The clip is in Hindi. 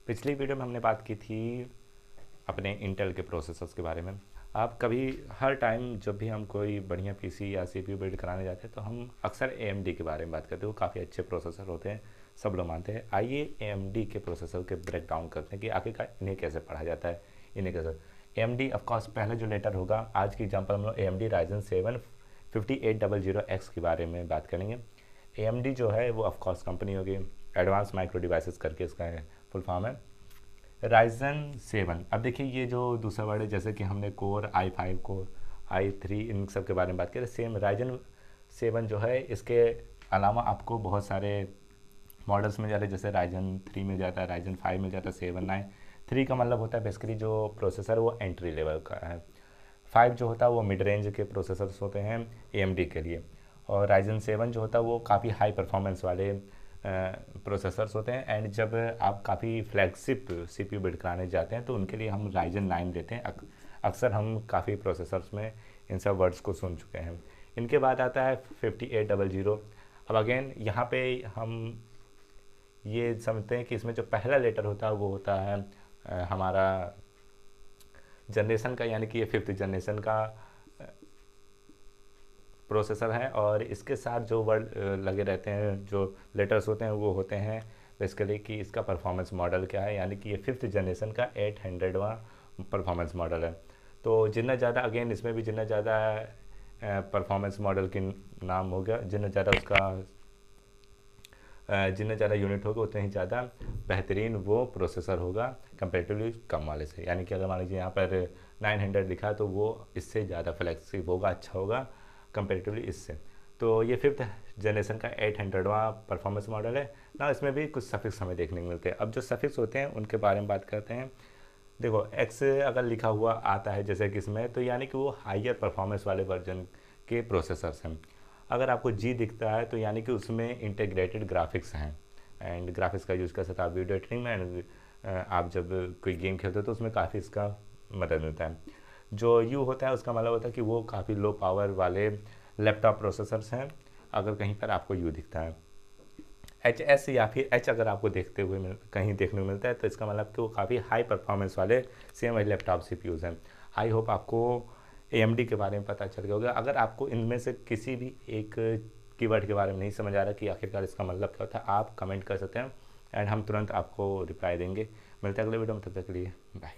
पिछली वीडियो में हमने बात की थी अपने इंटेल के प्रोसेसर्स के बारे में। आप कभी हर टाइम जब भी हम कोई बढ़िया पीसी या सीपीयू बिल्ड कराने जाते हैं तो हम अक्सर एएमडी के बारे में बात करते हैं। वो काफ़ी अच्छे प्रोसेसर होते हैं, सब लोग मानते हैं। आइए एएमडी के प्रोसेसर के ब्रेक डाउन करते हैं कि आखिरकार इन्हें कैसे पढ़ा जाता है, इन्हें कैसे। एएमडी ऑफकोर्स पहला जो लेटर होगा, आज की एग्जाम्पल हम लोग एएमडी राइजन 7 5800X के बारे में बात करेंगे। एएमडी जो है वो ऑफकोर्स कंपनी होगी, एडवांस माइक्रो डिवाइसेस करके इसका फुल फॉर्म है। राइजन 7, अब देखिए ये जो दूसरा वर्ड है, जैसे कि हमने कोर i5 कोर i3 इन सब के बारे में बात की, सेम राइजन 7 जो है, इसके अलावा आपको बहुत सारे मॉडल्स मिल जाते हैं। जैसे राइजन 3 मिल जाता है, राइजन 5 मिल जाता है, 7 9 3 का मतलब होता है बेसिकली जो प्रोसेसर वो एंट्री लेवल का है। 5 जो होता है वो मिड रेंज के प्रोसेसर्स होते हैं एएमडी के लिए, और राइजन 7 जो होता है वो काफ़ी हाई परफॉर्मेंस वाले प्रोसेसर्स होते हैं। एंड जब आप काफ़ी फ्लैगशिप सीपीयू बिल्ड कराने जाते हैं तो उनके लिए हम राइजन 9 लेते हैं। अक्सर हम काफ़ी प्रोसेसर्स में इन सब वर्ड्स को सुन चुके हैं। इनके बाद आता है 5800। अब अगेन यहाँ पे हम ये समझते हैं कि इसमें जो पहला लेटर होता है वो होता है हमारा जनरेशन का, यानी कि ये 5th जनरेशन का प्रोसेसर है। और इसके साथ जो वर्ड लगे रहते हैं, जो लेटर्स होते हैं, वो होते हैं बेसिकली कि इसका परफॉर्मेंस मॉडल क्या है, यानी कि ये 5th जनरेशन का 800वां परफॉर्मेंस मॉडल है। तो जितना ज़्यादा, अगेन इसमें भी जितना ज़्यादा परफॉर्मेंस मॉडल के नाम हो गया, जितना ज़्यादा यूनिट होगा उतना ही ज़्यादा बेहतरीन वो प्रोसेसर होगा कंपेरेटिवली कम वाले से। यानी कि अगर मान लीजिए यहाँ पर 900 लिखा है तो वो इससे ज़्यादा फ्लेक्सिबल होगा, अच्छा होगा कंपेरेटिवली इससे। तो ये 5th जनरेशन का 800वां परफॉर्मेंस मॉडल है ना। इसमें भी कुछ सफिक्स हमें देखने को मिलते हैं। अब जो सफिक्स होते हैं उनके बारे में बात करते हैं। देखो एक्स अगर लिखा हुआ आता है जैसे कि इसमें, तो यानी कि वो हाइयर परफॉर्मेंस वाले वर्जन के प्रोसेसर्स हैं। अगर आपको जी दिखता है तो यानी कि उसमें इंटीग्रेटेड ग्राफिक्स हैं, एंड ग्राफिक्स का यूज़ कर सकते हैं आप वीडियो एडिटिंग में। एंड आप जब कोई गेम खेलते हो तो उसमें काफ़ी इसका मदद मिलता है। जो यू होता है उसका मतलब होता है कि वो काफ़ी लो पावर वाले लैपटॉप प्रोसेसर्स हैं, अगर कहीं पर आपको यू दिखता है। एच एस या फिर एच अगर आपको देखते हुए कहीं देखने को मिलता है तो इसका मतलब कि वो काफ़ी हाई परफॉर्मेंस वाले सेम वही लैपटॉप सीपीयूज़ हैं। आई होप आपको एएमडी के बारे में पता चल गया होगा। अगर आपको इनमें से किसी भी एक कीवर्ड के बारे में नहीं समझ आ रहा कि आखिरकार इसका मतलब क्या होता है, आप कमेंट कर सकते हैं एंड हम तुरंत आपको रिप्लाई देंगे। मिलते हैं अगले वीडियो में, तब तक के लिए बाय।